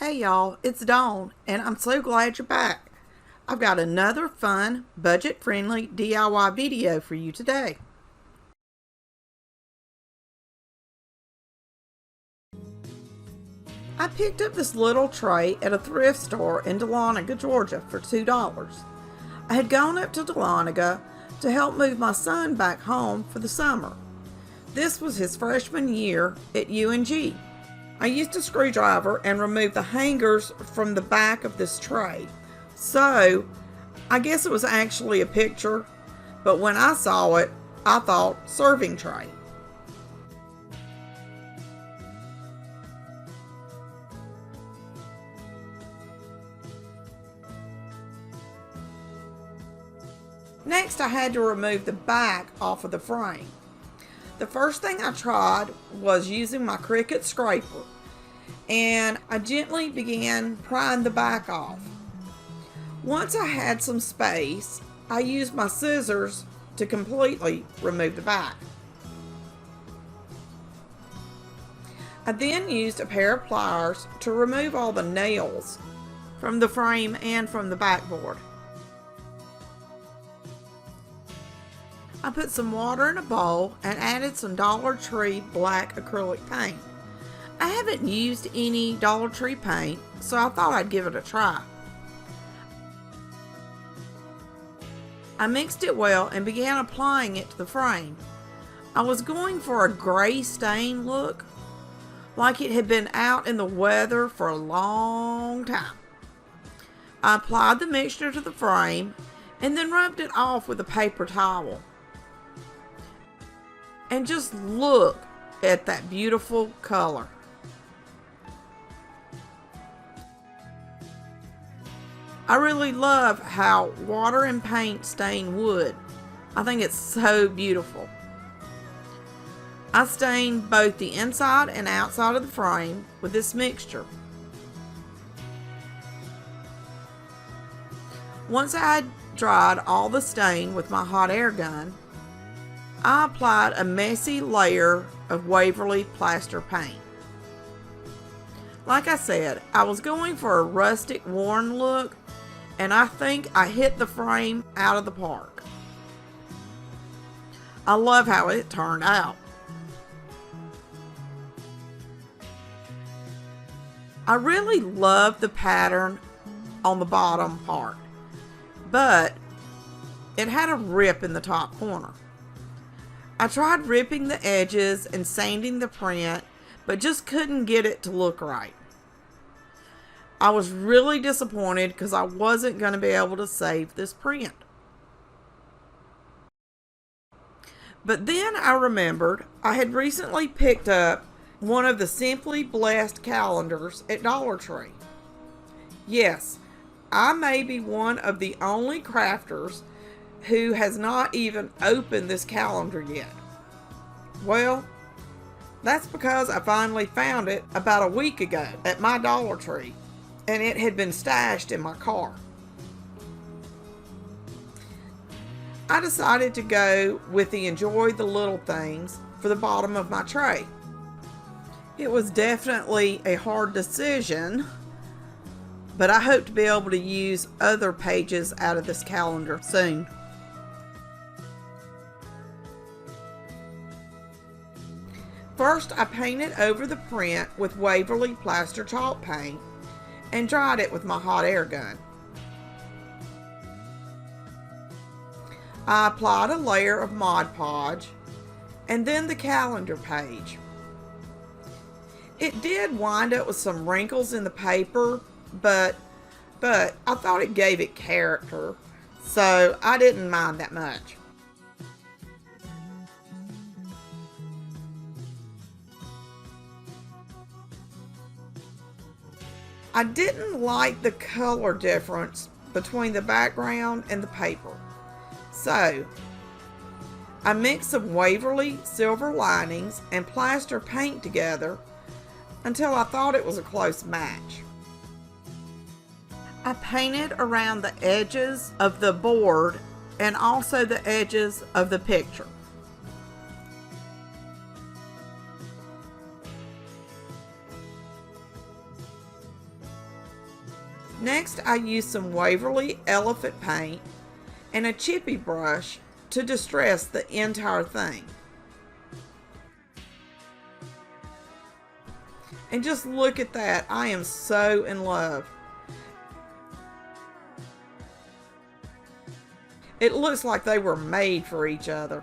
Hey y'all, it's Dawn, and I'm so glad you're back. I've got another fun, budget-friendly DIY video for you today. I picked up this little tray at a thrift store in Dahlonega, Georgia for $2. I had gone up to Dahlonega to help move my son back home for the summer. This was his freshman year at UNG. I used a screwdriver and removed the hangers from the back of this tray. So, I guess it was actually a picture, but when I saw it, I thought serving tray. Next, I had to remove the back off of the frame. The first thing I tried was using my Cricut scraper, and I gently began prying the back off. Once I had some space, I used my scissors to completely remove the back. I then used a pair of pliers to remove all the nails from the frame and from the backboard. I put some water in a bowl and added some Dollar Tree black acrylic paint. I haven't used any Dollar Tree paint, so I thought I'd give it a try. I mixed it well and began applying it to the frame. I was going for a gray stain look, like it had been out in the weather for a long time. I applied the mixture to the frame and then rubbed it off with a paper towel. And just look at that beautiful color. I really love how water and paint stain wood. I think it's so beautiful. I stained both the inside and outside of the frame with this mixture. Once I had dried all the stain with my hot air gun, I applied a messy layer of Waverly plaster paint. Like I said, I was going for a rustic, worn look, and I think I hit the frame out of the park. I love how it turned out. I really love the pattern on the bottom part, but it had a rip in the top corner. I tried ripping the edges and sanding the print, but just couldn't get it to look right. I was really disappointed because I wasn't going to be able to save this print. But then I remembered I had recently picked up one of the Simply Blessed calendars at Dollar Tree. Yes, I may be one of the only crafters who has not even opened this calendar yet. Well, that's because I finally found it about a week ago at my Dollar Tree, and it had been stashed in my car. I decided to go with the enjoy the little things for the bottom of my tray. It was definitely a hard decision, but I hope to be able to use other pages out of this calendar soon. First, I painted over the print with Waverly plaster chalk paint and dried it with my hot air gun. I applied a layer of Mod Podge and then the calendar page. It did wind up with some wrinkles in the paper, but I thought it gave it character, so I didn't mind that much. I didn't like the color difference between the background and the paper, so I mixed some Waverly silver linings and plaster paint together until I thought it was a close match. I painted around the edges of the board and also the edges of the picture. Next, I used some Waverly Elephant paint and a chippy brush to distress the entire thing. And just look at that. I am so in love. It looks like they were made for each other.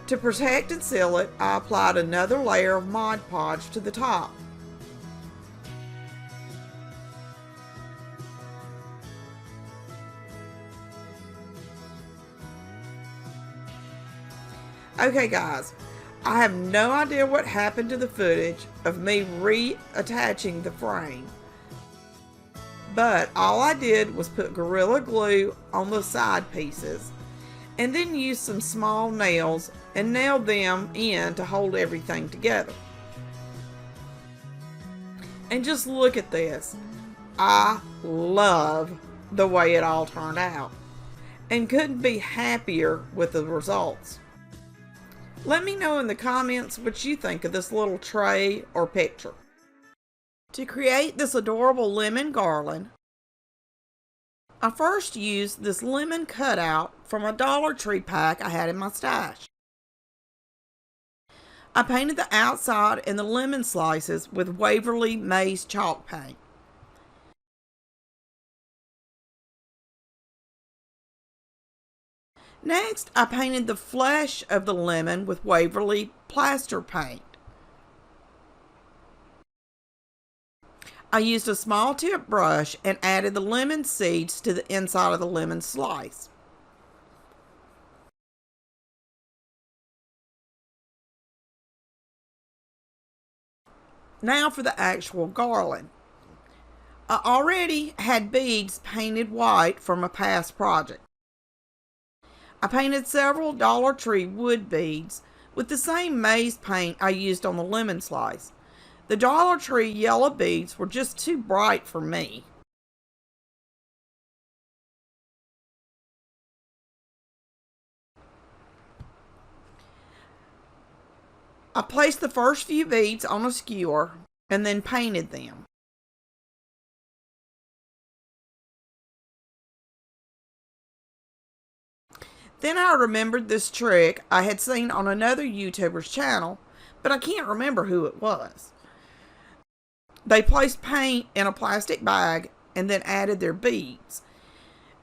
To protect and seal it, I applied another layer of Mod Podge to the top. Okay guys, I have no idea what happened to the footage of me reattaching the frame, but all I did was put Gorilla Glue on the side pieces and then use some small nails and nailed them in to hold everything together. And just look at this. I love the way it all turned out and couldn't be happier with the results. Let me know in the comments what you think of this little tray or picture. To create this adorable lemon garland, I first used this lemon cutout from a Dollar Tree pack I had in my stash. I painted the outside and the lemon slices with Waverly Maze chalk paint. Next, I painted the flesh of the lemon with Waverly plaster paint. I used a small tip brush and added the lemon seeds to the inside of the lemon slice. Now for the actual garland. I already had beads painted white from a past project. I painted several Dollar Tree wood beads with the same maze paint I used on the lemon slice. The Dollar Tree yellow beads were just too bright for me. I placed the first few beads on a skewer and then painted them. Then I remembered this trick I had seen on another YouTuber's channel, but I can't remember who it was. They placed paint in a plastic bag and then added their beads.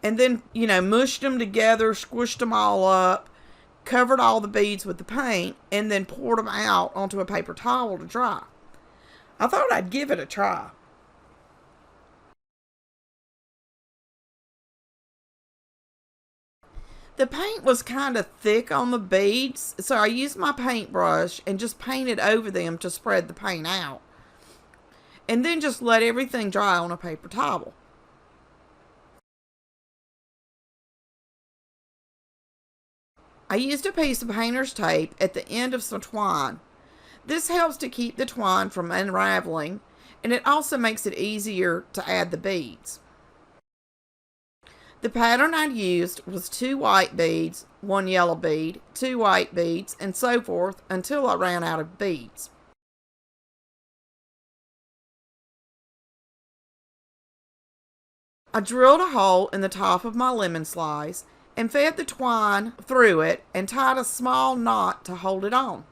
And then, mushed them together, squished them all up, covered all the beads with the paint, and then poured them out onto a paper towel to dry. I thought I'd give it a try. The paint was kind of thick on the beads, so I used my paintbrush and just painted over them to spread the paint out. And then just let everything dry on a paper towel. I used a piece of painter's tape at the end of some twine. This helps to keep the twine from unraveling, and it also makes it easier to add the beads. The pattern I used was 2 white beads, 1 yellow bead, 2 white beads, and so forth until I ran out of beads. I drilled a hole in the top of my lemon slice and fed the twine through it and tied a small knot to hold it on.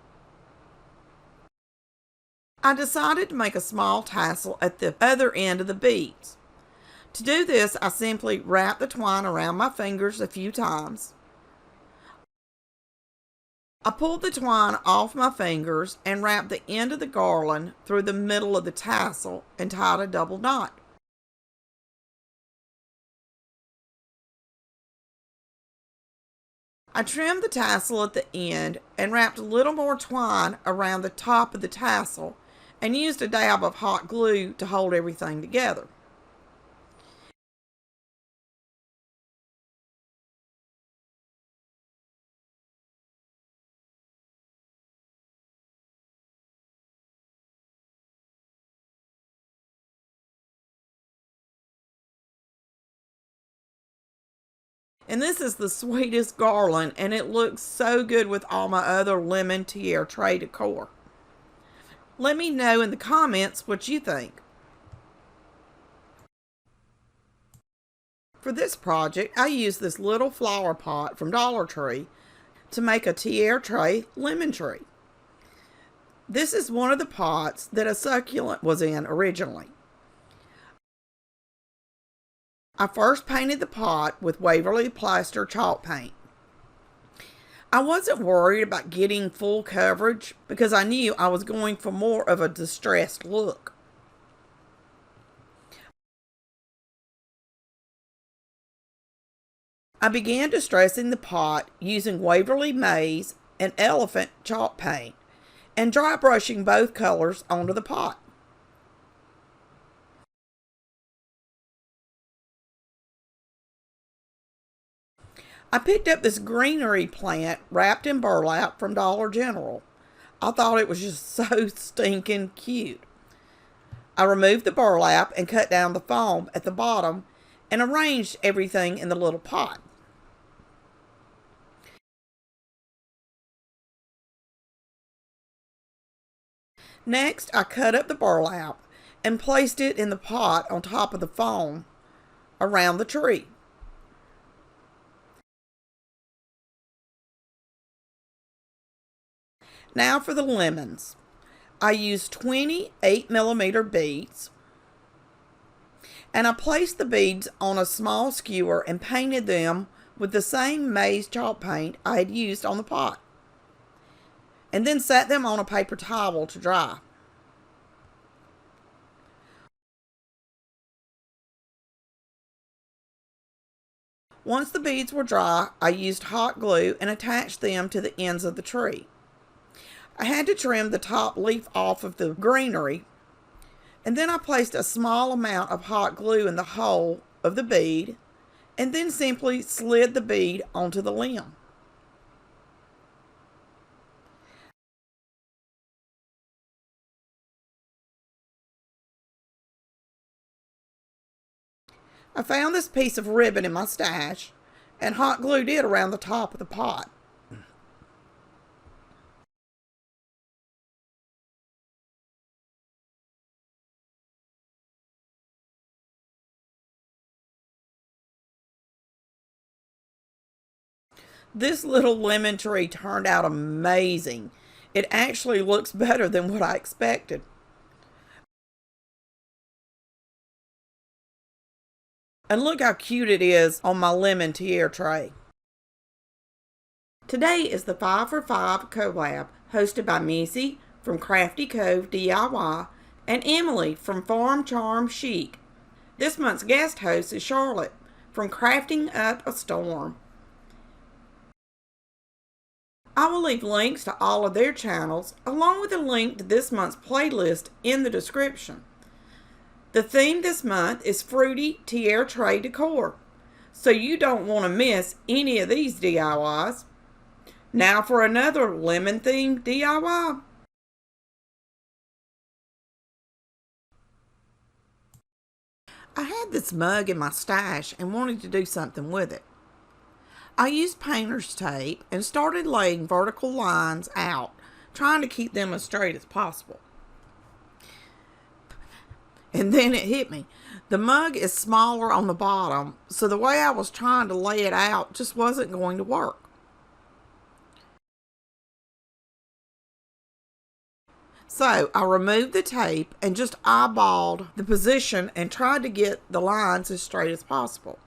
I decided to make a small tassel at the other end of the beads. To do this, I simply wrapped the twine around my fingers a few times. I pulled the twine off my fingers and wrapped the end of the garland through the middle of the tassel and tied a double knot. I trimmed the tassel at the end and wrapped a little more twine around the top of the tassel and used a dab of hot glue to hold everything together. And this is the sweetest garland, and it looks so good with all my other lemon tiare tray decor. Let me know in the comments what you think. For this project, I used this little flower pot from Dollar Tree to make a tiare tray lemon tree. This is one of the pots that a succulent was in originally. I first painted the pot with Waverly Plaster chalk paint. I wasn't worried about getting full coverage because I knew I was going for more of a distressed look. I began distressing the pot using Waverly Maize and Elephant chalk paint and dry brushing both colors onto the pot. I picked up this greenery plant wrapped in burlap from Dollar General. I thought it was just so stinking cute. I removed the burlap and cut down the foam at the bottom and arranged everything in the little pot. Next, I cut up the burlap and placed it in the pot on top of the foam around the tree. Now for the lemons. I used 20 8mm beads, and I placed the beads on a small skewer and painted them with the same maize chalk paint I had used on the pot, and then set them on a paper towel to dry. Once the beads were dry, I used hot glue and attached them to the ends of the tree. I had to trim the top leaf off of the greenery, and then I placed a small amount of hot glue in the hole of the bead, and then simply slid the bead onto the limb. I found this piece of ribbon in my stash and hot glued it around the top of the pot. This little lemon tree turned out amazing. It actually looks better than what I expected. And look how cute it is on my lemon tiare tray. Today is the 5 for 5 collab hosted by Missy from Crafty Cove DIY and Emily from Farm Charm Chic. This month's guest host is Charlotte from Crafting Up a Storm. I will leave links to all of their channels along with a link to this month's playlist in the description. The theme this month is Fruity Tiare Tray Decor, so you don't want to miss any of these DIYs. Now for another lemon themed DIY. I had this mug in my stash and wanted to do something with it. I used painter's tape and started laying vertical lines out, trying to keep them as straight as possible. And then it hit me. The mug is smaller on the bottom, so the way I was trying to lay it out just wasn't going to work. So I removed the tape and just eyeballed the position and tried to get the lines as straight as possible.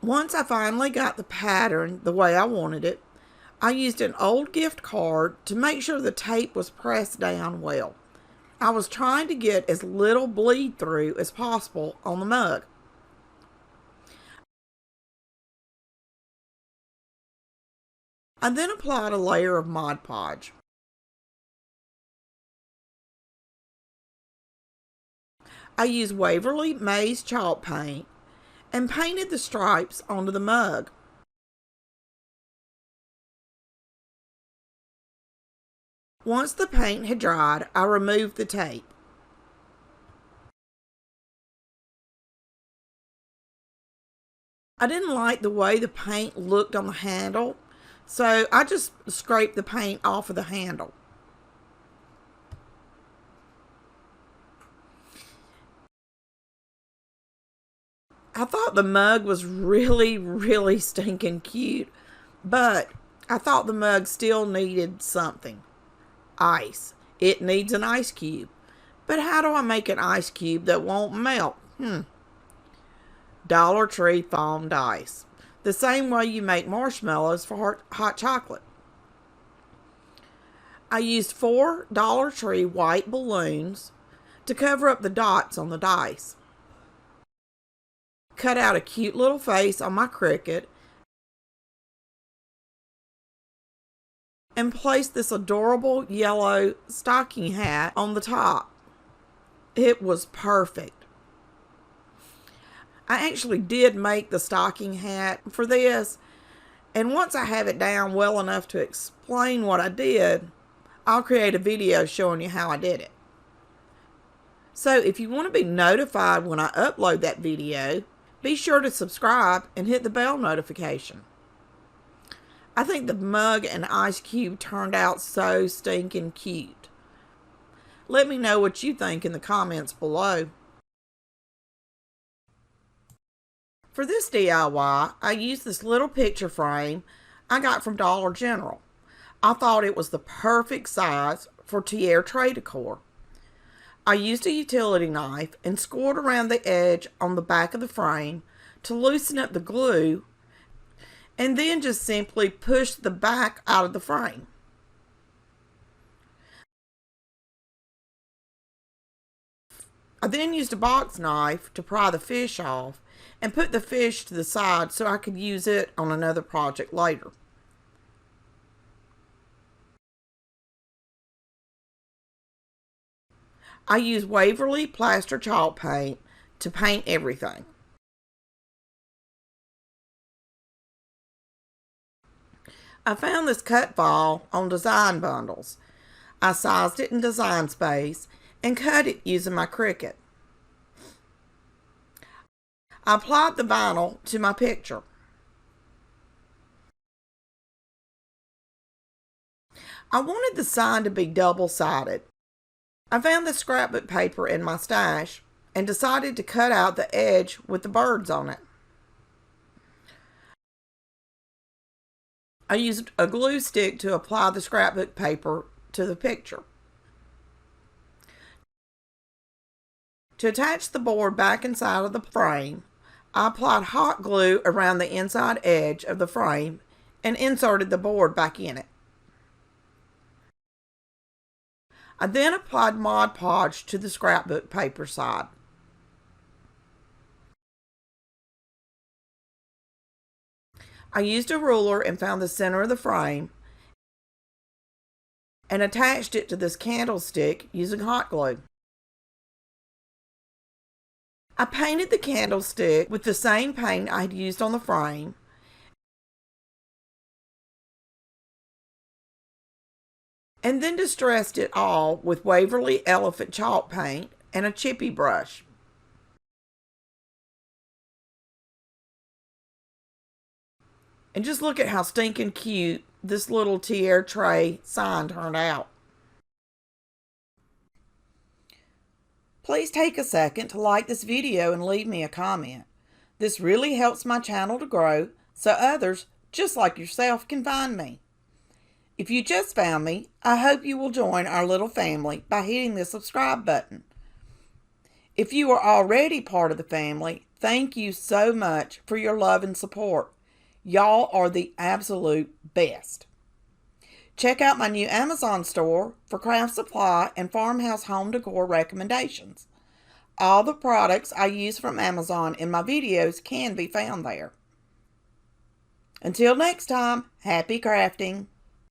Once I finally got the pattern the way I wanted it, I used an old gift card to make sure the tape was pressed down well. I was trying to get as little bleed through as possible on the mug. I then applied a layer of Mod Podge. I used Waverly Maize chalk paint and painted the stripes onto the mug. Once the paint had dried, I removed the tape. I didn't like the way the paint looked on the handle, so I just scraped the paint off of the handle. I thought the mug was really stinking cute, but I thought the mug still needed something. Ice. It needs an ice cube. But how do I make an ice cube that won't melt? Dollar Tree foamed ice. The same way you make marshmallows for hot chocolate. I used 4 Dollar Tree white balloons to cover up the dots on the dice. Cut out a cute little face on my Cricut and placed this adorable yellow stocking hat on the top. It was perfect. I actually did make the stocking hat for this, and once I have it down well enough to explain what I did, I'll create a video showing you how I did it. So if you want to be notified when I upload that video, be sure to subscribe and hit the bell notification. I think the mug and ice cube turned out so stinking cute. Let me know what you think in the comments below. For this DIY, I used this little picture frame I got from Dollar General. I thought it was the perfect size for tiare tray decor. I used a utility knife and scored around the edge on the back of the frame to loosen up the glue, and then just simply pushed the back out of the frame. I then used a box knife to pry the fish off and put the fish to the side so I could use it on another project later. I use Waverly plaster chalk paint to paint everything. I found this cut file on Design Bundles. I sized it in Design Space and cut it using my Cricut. I applied the vinyl to my picture. I wanted the sign to be double-sided. I found the scrapbook paper in my stash and decided to cut out the edge with the birds on it. I used a glue stick to apply the scrapbook paper to the picture. To attach the board back inside of the frame, I applied hot glue around the inside edge of the frame and inserted the board back in it. I then applied Mod Podge to the scrapbook paper side. I used a ruler and found the center of the frame and attached it to this candlestick using hot glue. I painted the candlestick with the same paint I had used on the frame and then distressed it all with Waverly Elephant chalk paint and a chippy brush. And just look at how stinking cute this little tiare tray sign turned out. Please take a second to like this video and leave me a comment. This really helps my channel to grow so others just like yourself can find me. If you just found me, I hope you will join our little family by hitting the subscribe button. If you are already part of the family, thank you so much for your love and support. Y'all are the absolute best. Check out my new Amazon store for craft supply and farmhouse home decor recommendations. All the products I use from Amazon in my videos can be found there. Until next time, happy crafting.